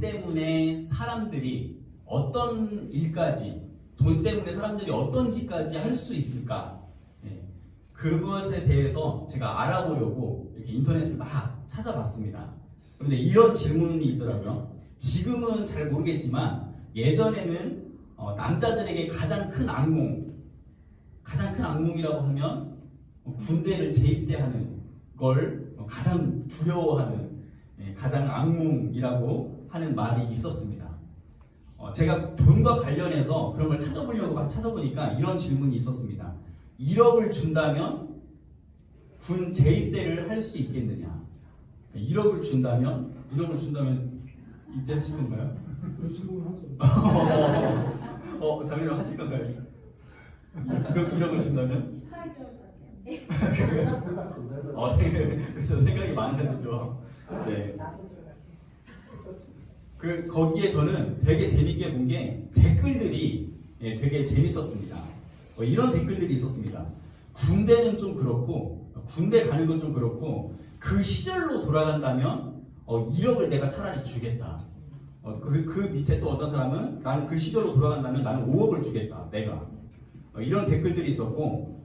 때문에 사람들이 어떤 일까지, 돈 때문에 사람들이 어떤 짓까지 할 수 있을까? 예, 그것에 대해서 제가 알아보려고 이렇게 인터넷을 막 찾아봤습니다. 그런데 이런 질문이 있더라고요. 지금은 잘 모르겠지만 예전에는 남자들에게 가장 큰 악몽이라고 하면 군대를 재입대하는 걸 가장 두려워하는, 가장 악몽이라고 하는 말이 있었습니다. 제가 돈과 관련해서 그런 걸 찾아보려고 막 찾아보니까 이런 질문이 있었습니다. 1억을 준다면 군 재입대를 할 수 있겠느냐? 1억을 준다면 입대하실 건가요? 장례를 하실 건가요? 1억을 준다면? 그래서 생각이 많아지죠. 네. 거기에 저는 되게 재밌게 본 게 댓글들이 되게 재밌었습니다. 이런 댓글들이 있었습니다. 군대는 좀 그렇고, 군대 가는 건 좀 그렇고, 그 시절로 돌아간다면 1억을 내가 차라리 주겠다. 그 밑에 또 어떤 사람은 나는 그 시절로 돌아간다면 나는 5억을 주겠다. 내가. 이런 댓글들이 있었고,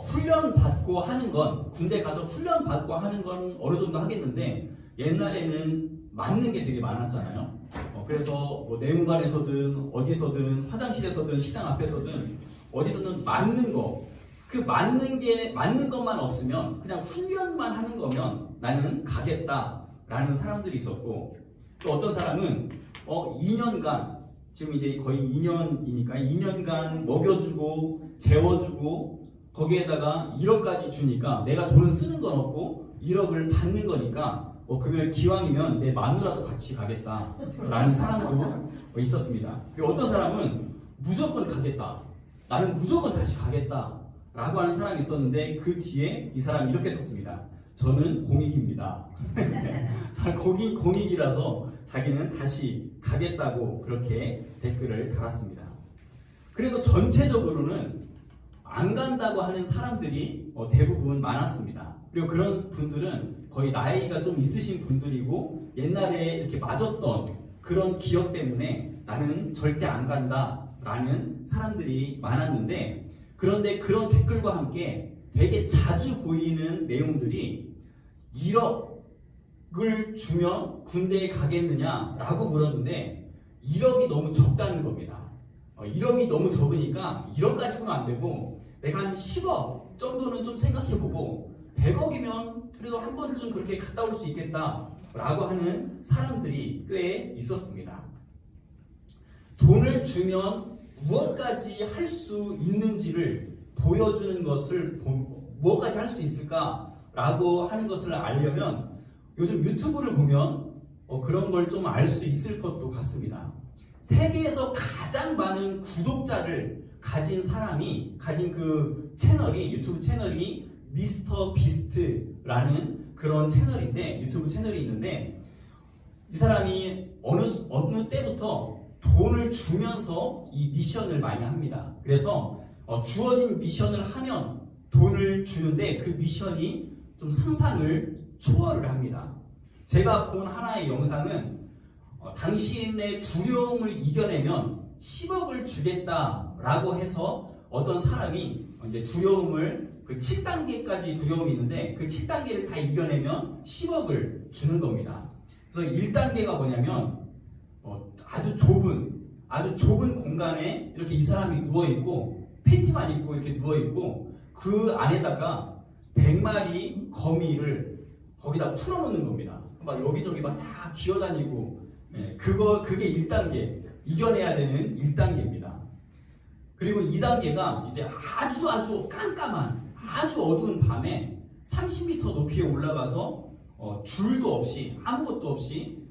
훈련 받고 하는 건, 군대 가서 훈련 받고 하는 건 어느 정도 하겠는데 옛날에는 맞는 게 되게 많았잖아요. 그래서 뭐 내무반에서든 어디서든 화장실에서든 식당 앞에서든 어디서든 맞는 거, 그 맞는 것만 없으면 그냥 훈련만 하는 거면 나는 가겠다라는 사람들이 있었고, 또 어떤 사람은 2년간, 지금 이제 거의 2년이니까 2년간 먹여주고 재워주고 거기에다가 1억까지 주니까 내가 돈을 쓰는 건 없고 1억을 받는 거니까 그러면 기왕이면 내 마누라도 같이 가겠다라는 사람도 있었습니다. 그리고 어떤 사람은 무조건 가겠다, 나는 무조건 다시 가겠다라고 하는 사람이 있었는데 그 뒤에 이 사람이 이렇게 썼습니다. 저는 공익입니다. 저는 공익이라서 자기는 다시 가겠다고 그렇게 댓글을 달았습니다. 그래도 전체적으로는 안 간다고 하는 사람들이 대부분 많았습니다. 그리고 그런 분들은 거의 나이가 좀 있으신 분들이고 옛날에 이렇게 맞았던 그런 기억 때문에 나는 절대 안 간다라는 사람들이 많았는데, 그런데 그런 댓글과 함께 되게 자주 보이는 내용들이 1억을 주면 군대에 가겠느냐라고 물었는데 1억이 너무 적다는 겁니다. 1억이 너무 적으니까 1억 가지고는 안 되고 내가 한 10억 정도는 좀 생각해보고 100억이면 그래도 한 번쯤 그렇게 갔다 올 수 있겠다라고 하는 사람들이 꽤 있었습니다. 돈을 주면 무엇까지 할 수 있는지를 보여주는 것을, 무엇까지 할 수 있을까라고 하는 것을 알려면 요즘 유튜브를 보면 그런 걸 좀 알 수 있을 것도 같습니다. 세계에서 가장 많은 구독자를 가진 사람이 가진 그 채널이, 유튜브 채널이 미스터 비스트라는 그런 채널인데, 유튜브 채널이 있는데, 이 사람이 어느 때부터 돈을 주면서 이 미션을 많이 합니다. 그래서 주어진 미션을 하면 돈을 주는데 그 미션이 좀 상상을 초월을 합니다. 제가 본 하나의 영상은 당신의 두려움을 이겨내면 10억을 주겠다라고 해서 어떤 사람이 이제 두려움을, 그 7단계까지 두려움이 있는데 그 7단계를 다 이겨내면 10억을 주는 겁니다. 그래서 1단계가 뭐냐면 아주 좁은 공간에 이렇게 이 사람이 누워있고 팬티만 입고 이렇게 누워있고 그 안에다가 100마리 거미를 거기다 풀어놓는 겁니다. 막 여기저기 막 다 기어다니고, 그게 1단계, 이겨내야 되는 1단계입니다. 그리고 2단계가 이제 아주 깜깜한, 아주 어두운 밤에 30m 높이에 올라가서 줄도 없이, 아무것도 없이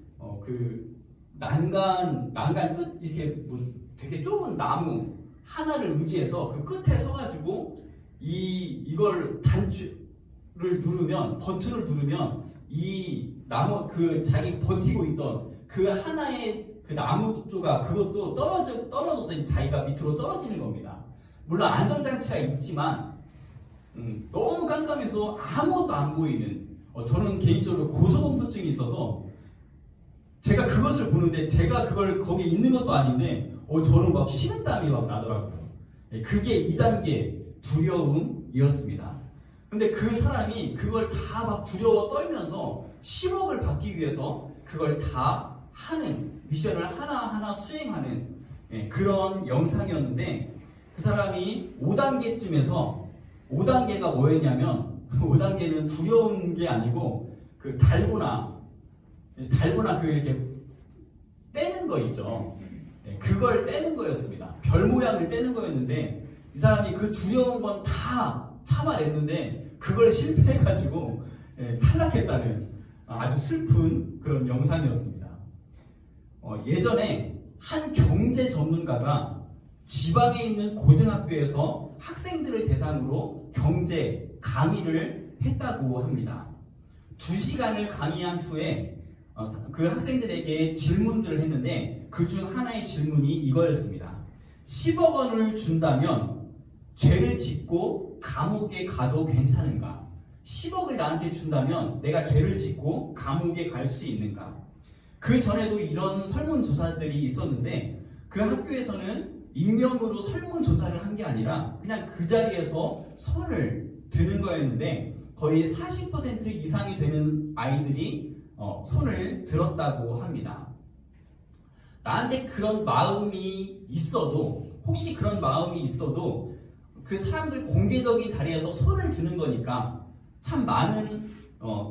그 난간 끝, 이렇게 뭐 되게 좁은 나무 하나를 의지해서 그 끝에 서가지고 이걸 버튼을 누르면 이 나무, 그 자기 버티고 있던 그 하나의 그 나무 조각, 그것도 떨어져서 이제 자기가 밑으로 떨어지는 겁니다. 물론 안전장치가 있지만 너무 깜깜해서 아무것도 안 보이는, 저는 개인적으로 고소공포증이 있어서 제가 그것을 보는데 제가 그걸 거기에 있는 것도 아닌데 저는 막 식은땀이 막 나더라고요. 그게 2단계 두려움이었습니다. 근데 그 사람이 그걸 다 막 두려워 떨면서 10억을 받기 위해서 그걸 다 하는 미션을 하나하나 수행하는 그런 영상이었는데 그 사람이 5단계쯤에서 5단계가 뭐였냐면 5단계는 두려운 게 아니고 그 달고나 그 이렇게 떼는 거 있죠. 그걸 떼는 거였습니다. 별 모양을 떼는 거였는데 이 사람이 그 두려운 건 다 참아냈는데 그걸 실패해가지고 탈락했다는 아주 슬픈 그런 영상이었습니다. 예전에 한 경제 전문가가 지방에 있는 고등학교에서 학생들을 대상으로 경제 강의를 했다고 합니다. 2시간을 강의한 후에 그 학생들에게 질문들을 했는데 그중 하나의 질문이 이거였습니다. 10억 원을 준다면 죄를 짓고 감옥에 가도 괜찮은가? 10억을 나한테 준다면 내가 죄를 짓고 감옥에 갈 수 있는가? 그 전에도 이런 설문조사들이 있었는데 그 학교에서는 익명으로 설문조사를 한 게 아니라 그냥 그 자리에서 손을 드는 거였는데 거의 40% 이상이 되는 아이들이 손을 들었다고 합니다. 나한테 그런 마음이 있어도 혹시 그런 마음이 있어도 그 사람들 공개적인 자리에서 손을 드는 거니까 참 많은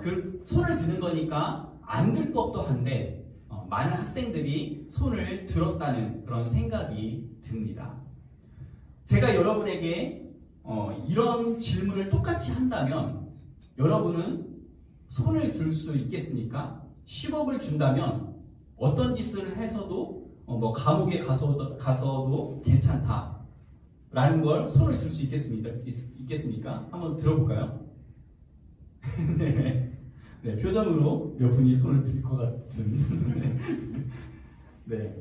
그 손을 드는 거니까 안 들 법도 한데 많은 학생들이 손을 들었다는 그런 생각이 듭니다. 제가 여러분에게 이런 질문을 똑같이 한다면 여러분은 손을 들 수 있겠습니까? 10억을 준다면 어떤 짓을 해서도 뭐 감옥에 가서도 괜찮다 라는 걸 손을 들 수 있겠습니까? 한번 들어볼까요? 네, 표정으로 몇 분이 손을 들 것 같은 네.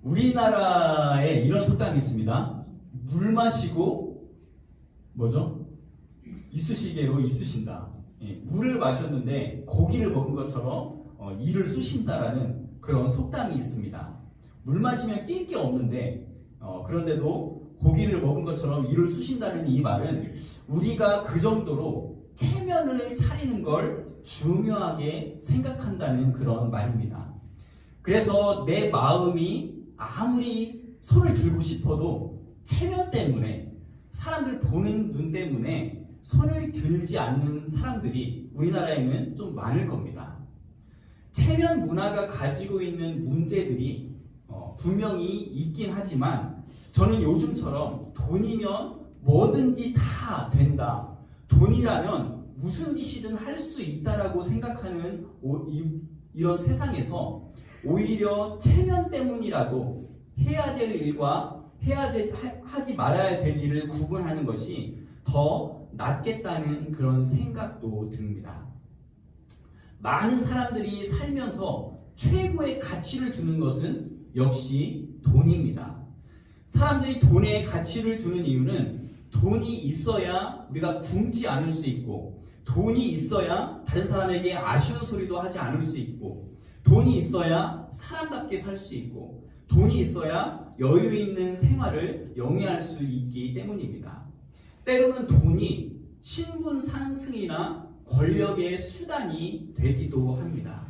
우리나라에 이런 속담이 있습니다. 물 마시고 뭐죠? 이쑤시개로 이쑤신다. 물을 마셨는데 고기를 먹은 것처럼 이를 쑤신다라는 그런 속담이 있습니다. 물 마시면 낄 게 없는데 그런데도 고기를 먹은 것처럼 이를 쑤신다는 이 말은 우리가 그 정도로 체면을 차리는 걸 중요하게 생각한다는 그런 말입니다. 그래서 내 마음이 아무리 손을 들고 싶어도 체면 때문에 사람들 보는 눈 때문에 손을 들지 않는 사람들이 우리나라에는 좀 많을 겁니다. 체면 문화가 가지고 있는 문제들이 분명히 있긴 하지만 저는 요즘처럼 돈이면 뭐든지 다 된다. 돈이라면 무슨 짓이든 할 수 있다라고 생각하는 이런 세상에서 오히려 체면 때문이라도 해야 될 일과 하지 말아야 될 일을 구분하는 것이 더 낫겠다는 그런 생각도 듭니다. 많은 사람들이 살면서 최고의 가치를 두는 것은 역시 돈입니다. 사람들이 돈에 가치를 두는 이유는 돈이 있어야 우리가 굶지 않을 수 있고 돈이 있어야 다른 사람에게 아쉬운 소리도 하지 않을 수 있고 돈이 있어야 사람답게 살 수 있고 돈이 있어야 여유 있는 생활을 영위할 수 있기 때문입니다. 때로는 돈이 신분 상승이나 권력의 수단이 되기도 합니다.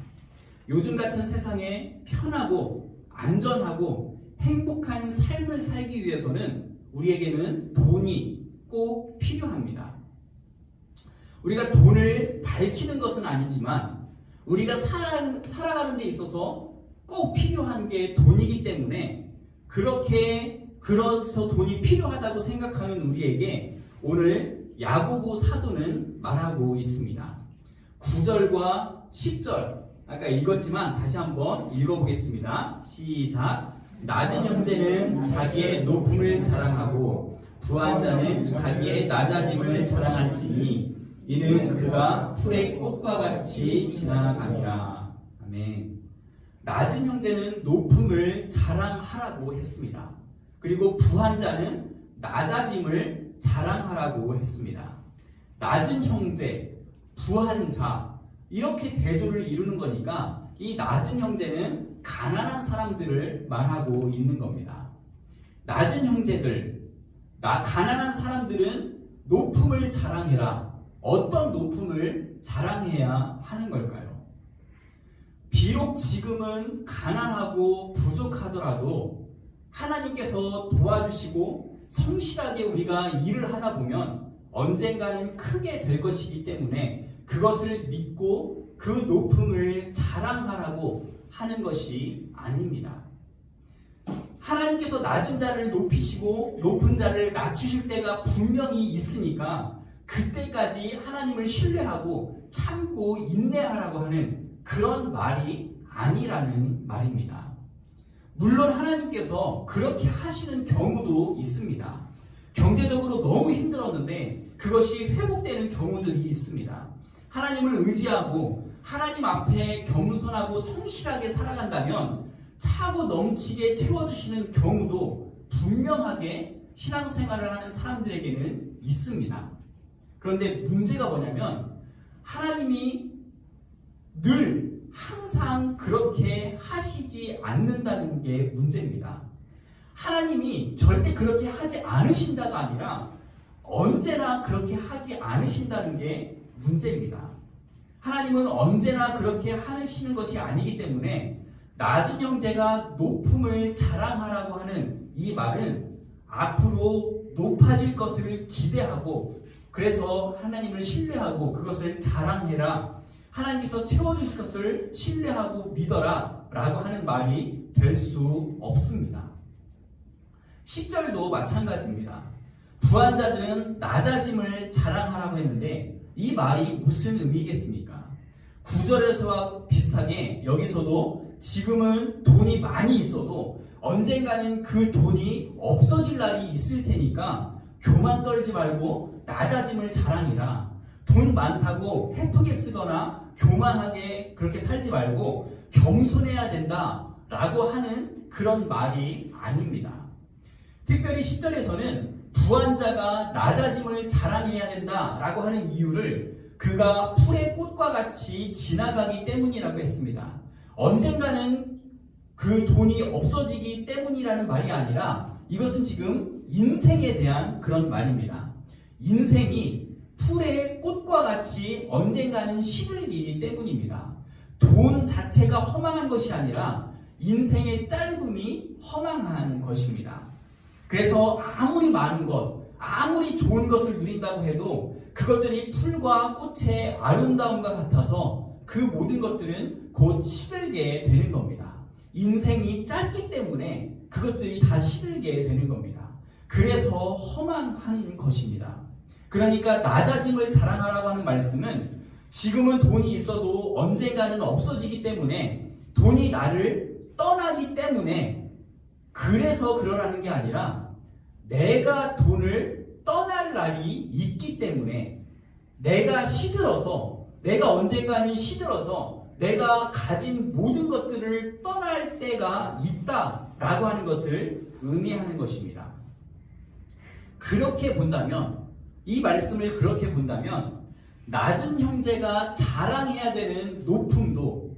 요즘 같은 세상에 편하고 안전하고 행복한 삶을 살기 위해서는 우리에게는 돈이 꼭 필요합니다. 우리가 돈을 밝히는 것은 아니지만 우리가 살아가는 데 있어서 꼭 필요한 게 돈이기 때문에 그래서 돈이 필요하다고 생각하는 우리에게 오늘 야고보 사도는 말하고 있습니다. 9절과 10절 아까 읽었지만 다시 한번 읽어보겠습니다. 시작. 낮은 형제는 자기의 높음을 자랑하고 부한 자는 자기의 낮아짐을 자랑할지니 이는 그가 풀의 꽃과 같이 지나가니라. 아멘. 낮은 형제는 높음을 자랑하라고 했습니다. 그리고 부한 자는 낮아짐을 자랑하라고 했습니다. 낮은 형제, 부한 자 이렇게 대조를 이루는 거니까 이 낮은 형제는 가난한 사람들을 말하고 있는 겁니다. 낮은 형제들, 가난한 사람들은 높음을 자랑해라. 어떤 높음을 자랑해야 하는 걸까요? 비록 지금은 가난하고 부족하더라도 하나님께서 도와주시고 성실하게 우리가 일을 하다 보면 언젠가는 크게 될 것이기 때문에 그것을 믿고 그 높음을 자랑하라고 하는 것이 아닙니다. 하나님께서 낮은 자를 높이시고 높은 자를 낮추실 때가 분명히 있으니까 그때까지 하나님을 신뢰하고 참고 인내하라고 하는 그런 말이 아니라는 말입니다. 물론 하나님께서 그렇게 하시는 경우도 있습니다. 경제적으로 너무 힘들었는데 그것이 회복되는 경우들이 있습니다. 하나님을 의지하고 하나님 앞에 겸손하고 성실하게 살아간다면 차고 넘치게 채워주시는 경우도 분명하게 신앙생활을 하는 사람들에게는 있습니다. 그런데 문제가 뭐냐면 하나님이 늘 항상 그렇게 하시지 않는다는 게 문제입니다. 하나님이 절대 그렇게 하지 않으신다가 아니라 언제나 그렇게 하지 않으신다는 게 문제입니다. 하나님은 언제나 그렇게 하시는 것이 아니기 때문에 낮은 형제가 높음을 자랑하라고 하는 이 말은 앞으로 높아질 것을 기대하고 그래서 하나님을 신뢰하고 그것을 자랑해라. 하나님께서 채워주실 것을 신뢰하고 믿어라 라고 하는 말이 될 수 없습니다. 10절도 마찬가지입니다. 부한 자들은 낮아짐을 자랑하라고 했는데 이 말이 무슨 의미겠습니까? 9절에서와 비슷하게 여기서도 지금은 돈이 많이 있어도 언젠가는 그 돈이 없어질 날이 있을 테니까 교만 떨지 말고 낮아짐을 자랑해라. 돈 많다고 헤프게 쓰거나 교만하게 그렇게 살지 말고 겸손해야 된다라고 하는 그런 말이 아닙니다. 특별히 10절에서는 부한 자가 낮아짐을 자랑해야 된다라고 하는 이유를 그가 풀의 꽃과 같이 지나가기 때문이라고 했습니다. 언젠가는 그 돈이 없어지기 때문이라는 말이 아니라 이것은 지금 인생에 대한 그런 말입니다. 인생이 풀의 꽃과 같이 언젠가는 시들기 때문입니다. 돈 자체가 허망한 것이 아니라 인생의 짧음이 허망한 것입니다. 그래서 아무리 많은 것, 아무리 좋은 것을 누린다고 해도 그것들이 풀과 꽃의 아름다움과 같아서 그 모든 것들은 곧 시들게 되는 겁니다. 인생이 짧기 때문에 그것들이 다 시들게 되는 겁니다. 그래서 허망한 것입니다. 그러니까 낮아짐을 자랑하라고 하는 말씀은 지금은 돈이 있어도 언젠가는 없어지기 때문에 돈이 나를 떠나기 때문에 그래서 그러라는 게 아니라 내가 돈을 떠날 날이 있기 때문에 내가 시들어서 내가 언젠가는 시들어서 내가 가진 모든 것들을 떠날 때가 있다라고 하는 것을 의미하는 것입니다. 그렇게 본다면 이 말씀을 그렇게 본다면 낮은 형제가 자랑해야 되는 높음도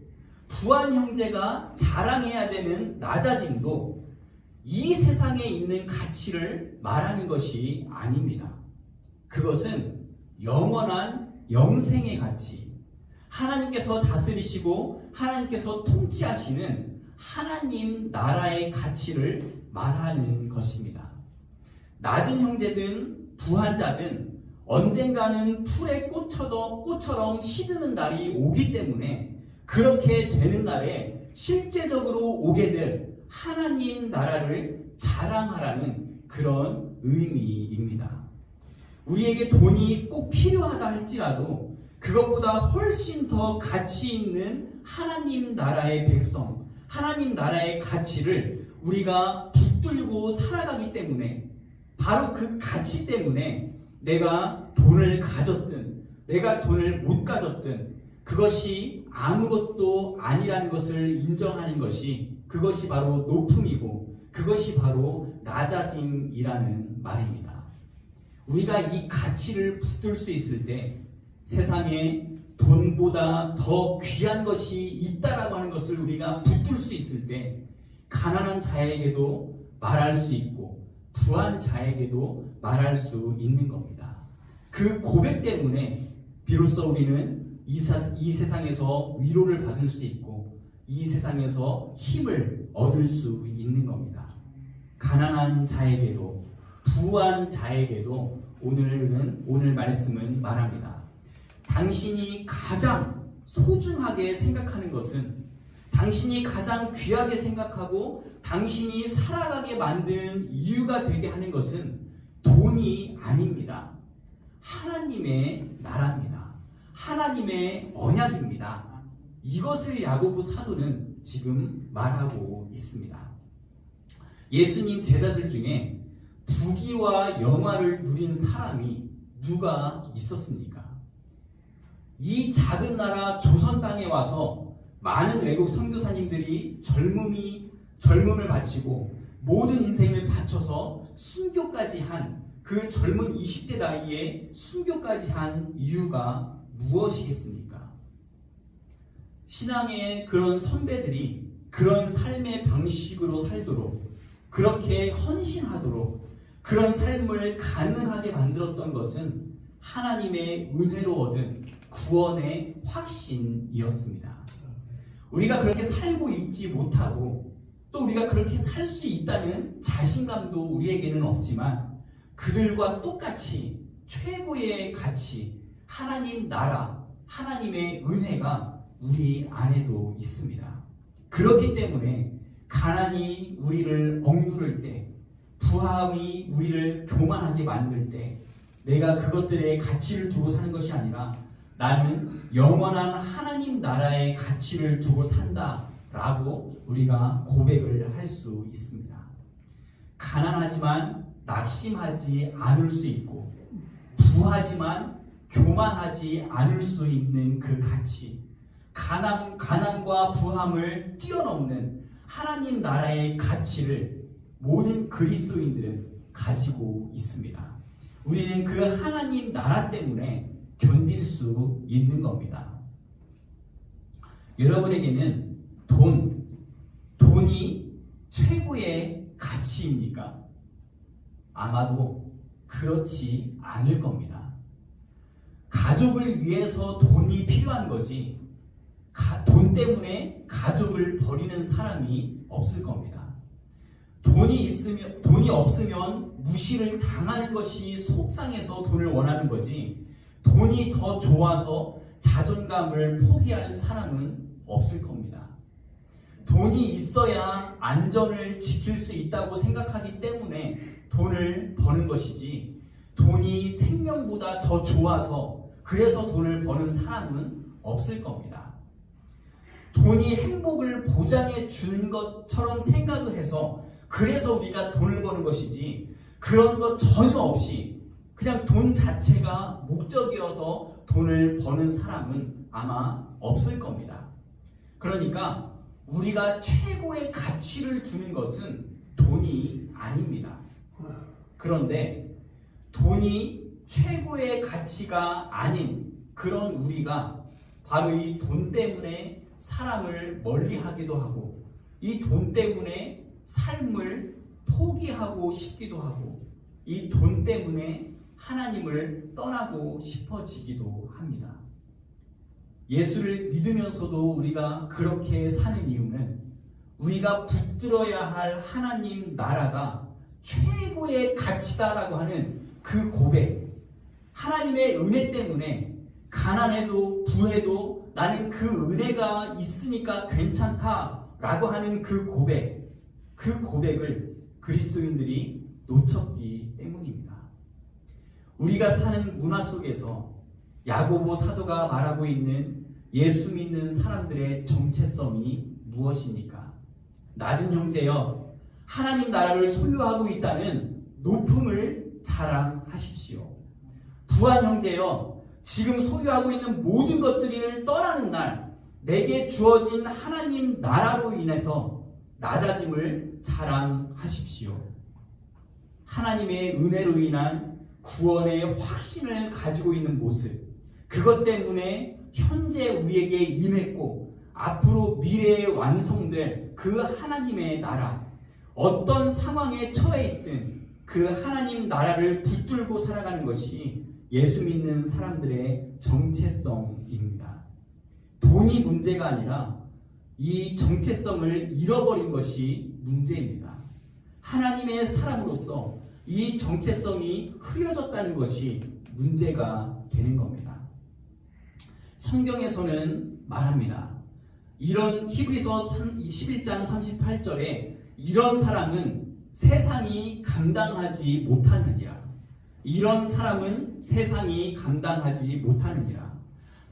부한 형제가 자랑해야 되는 낮아짐도 이 세상에 있는 가치를 말하는 것이 아닙니다. 그것은 영원한 영생의 가치, 하나님께서 다스리시고 하나님께서 통치하시는 하나님 나라의 가치를 말하는 것입니다. 낮은 형제든 부한 자든 언젠가는 풀의 꽃처럼 시드는 날이 오기 때문에 그렇게 되는 날에 실제적으로 오게 될 하나님 나라를 자랑하라는 그런 의미입니다. 우리에게 돈이 꼭 필요하다 할지라도 그것보다 훨씬 더 가치 있는 하나님 나라의 백성, 하나님 나라의 가치를 우리가 붙들고 살아가기 때문에 바로 그 가치 때문에 내가 돈을 가졌든 내가 돈을 못 가졌든 그것이 아무것도 아니라는 것을 인정하는 것이 그것이 바로 높음이고 그것이 바로 낮아짐이라는 말입니다. 우리가 이 가치를 붙들 수 있을 때 세상에 돈보다 더 귀한 것이 있다라고 하는 것을 우리가 붙들 수 있을 때 가난한 자에게도 말할 수 있고 부한 자에게도 말할 수 있는 겁니다. 그 고백 때문에 비로소 우리는 이 세상에서 위로를 받을 수 있고 이 세상에서 힘을 얻을 수 있는 겁니다. 가난한 자에게도 부한 자에게도 오늘 말씀은 말합니다. 당신이 가장 소중하게 생각하는 것은, 당신이 가장 귀하게 생각하고 당신이 살아가게 만든 이유가 되게 하는 것은 돈이 아닙니다. 하나님의 나라입니다. 하나님의 언약입니다. 이것을 야고보 사도는 지금 말하고 있습니다. 예수님 제자들 중에 부귀와 영화를 누린 사람이 누가 있었습니까? 이 작은 나라 조선 땅에 와서 많은 외국 선교사님들이 젊음을 바치고 모든 인생을 바쳐서 순교까지 한 그 젊은 20대 나이에 순교까지 한 이유가 무엇이겠습니까? 신앙의 그런 선배들이 그런 삶의 방식으로 살도록, 그렇게 헌신하도록 그런 삶을 가능하게 만들었던 것은 하나님의 은혜로 얻은 구원의 확신이었습니다. 우리가 그렇게 살고 있지 못하고 또 우리가 그렇게 살 수 있다는 자신감도 우리에게는 없지만 그들과 똑같이 최고의 가치, 하나님 나라, 하나님의 은혜가 우리 안에도 있습니다. 그렇기 때문에 가난이 우리를 억누를 때, 부함이 우리를 교만하게 만들 때 내가 그것들의 가치를 두고 사는 것이 아니라 나는 영원한 하나님 나라의 가치를 두고 산다라고 우리가 고백을 할 수 있습니다. 가난하지만 낙심하지 않을 수 있고 부하지만 교만하지 않을 수 있는 그 가치, 가난과 부함을 뛰어넘는 하나님 나라의 가치를 모든 그리스도인들은 가지고 있습니다. 우리는 그 하나님 나라 때문에 견딜 수 있는 겁니다. 여러분에게는 돈이 최고의 가치입니까? 아마도 그렇지 않을 겁니다. 가족을 위해서 돈이 필요한 거지 돈 때문에 가족을 버리는 사람이 없을 겁니다. 돈이 없으면 무시를 당하는 것이 속상해서 돈을 원하는 거지 돈이 더 좋아서 자존감을 포기할 사람은 없을 겁니다. 돈이 있어야 안전을 지킬 수 있다고 생각하기 때문에 돈을 버는 것이지 돈이 생명보다 더 좋아서 그래서 돈을 버는 사람은 없을 겁니다. 돈이 행복을 보장해 주는 것처럼 생각을 해서 그래서 우리가 돈을 버는 것이지 그런 것 전혀 없이 그냥 돈 자체가 목적이어서 돈을 버는 사람은 아마 없을 겁니다. 그러니까 우리가 최고의 가치를 두는 것은 돈이 아닙니다. 그런데 돈이 최고의 가치가 아닌 그런 우리가 바로 이 돈 때문에 사람을 멀리하기도 하고 이 돈 때문에 삶을 포기하고 싶기도 하고 이 돈 때문에 하나님을 떠나고 싶어지기도 합니다. 예수를 믿으면서도 우리가 그렇게 사는 이유는 우리가 붙들어야 할 하나님 나라가 최고의 가치다라고 하는 그 고백, 하나님의 은혜 때문에 가난해도 부해도 나는 그 은혜가 있으니까 괜찮다라고 하는 그 고백을 그리스도인들이 놓쳤기 때문입니다. 우리가 사는 문화 속에서 야고보 사도가 말하고 있는 예수 믿는 사람들의 정체성이 무엇입니까? 낮은 형제여, 하나님 나라를 소유하고 있다는 높음을 자랑하십시오. 부한 형제여, 지금 소유하고 있는 모든 것들을 떠나는 날 내게 주어진 하나님 나라로 인해서 낮아짐을 자랑하십시오. 하나님의 은혜로 인한 구원의 확신을 가지고 있는 모습, 그것 때문에 현재 우리에게 임했고 앞으로 미래에 완성될 그 하나님의 나라, 어떤 상황에 처해 있든 그 하나님 나라를 붙들고 살아가는 것이 예수 믿는 사람들의 정체성입니다. 돈이 문제가 아니라 이 정체성을 잃어버린 것이 문제입니다. 하나님의 사람으로서 이 정체성이 흐려졌다는 것이 문제가 되는 겁니다. 성경에서는 말합니다. 이런 히브리서 11장 38절에 이런 사람은 세상이 감당하지 못하느니라. 이런 사람은 세상이 감당하지 못하느니라.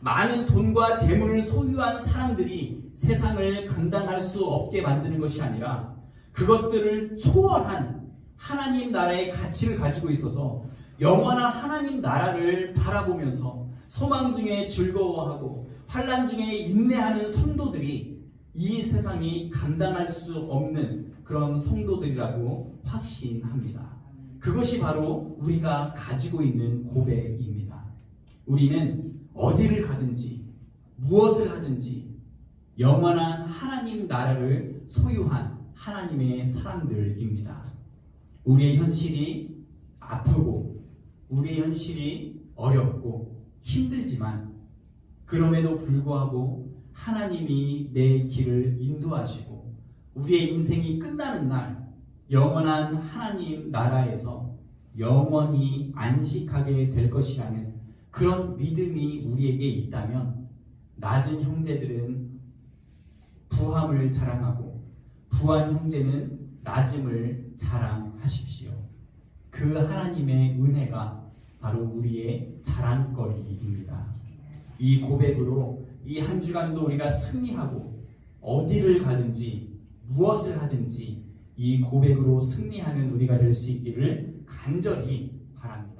많은 돈과 재물을 소유한 사람들이 세상을 감당할 수 없게 만드는 것이 아니라 그것들을 초월한 하나님 나라의 가치를 가지고 있어서 영원한 하나님 나라를 바라보면서 소망 중에 즐거워하고 환난 중에 인내하는 성도들이 이 세상이 감당할 수 없는 그런 성도들이라고 확신합니다. 그것이 바로 우리가 가지고 있는 고백입니다. 우리는 어디를 가든지 무엇을 하든지 영원한 하나님 나라를 소유한 하나님의 사람들입니다. 우리의 현실이 아프고 우리의 현실이 어렵고 힘들지만 그럼에도 불구하고 하나님이 내 길을 인도하시고 우리의 인생이 끝나는 날 영원한 하나님 나라에서 영원히 안식하게 될 것이라는 그런 믿음이 우리에게 있다면 낮은 형제들은 부함을 자랑하고 부한 형제는 낮음을 자랑하십시오. 그 하나님의 은혜가 바로 우리의 자랑거리입니다. 이 고백으로 이 한 주간도 우리가 승리하고 어디를 가든지 무엇을 하든지 이 고백으로 승리하는 우리가 될 수 있기를 간절히 바랍니다.